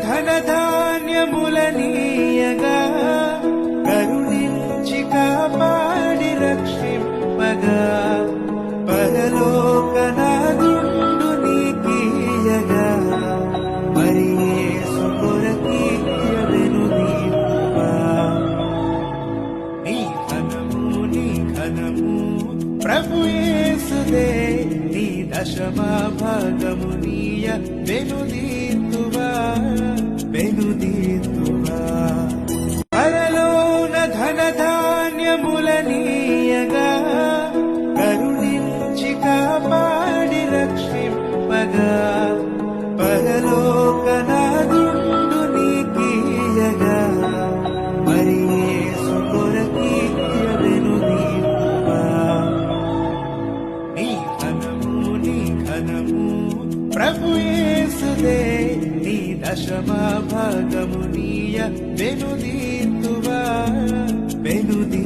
ధనధాన్యములనీయగా కరుణించి కాపాడి రక్షింపగా పరలోకనాదుండు నీకీయగా మరి యేసు కొరకీయవెను నీవా. నీ ఘనము ప్రభు యేసుదే, నీ దశమా భాగము నీయ వెనుదీతువా వెనుదీతువా. పరలోన ధనధాన్యములనీయగా కరుణించి కాపాడి రక్షింపగా పరలోకనాదుండు నీకీయగా మరి యేసు కొరకీయవెను నీవా. నీ ఘనము ప్రభు యేసుదే, నీ దశమా భాగము నీయ వెనుదీతువా వెనుదీ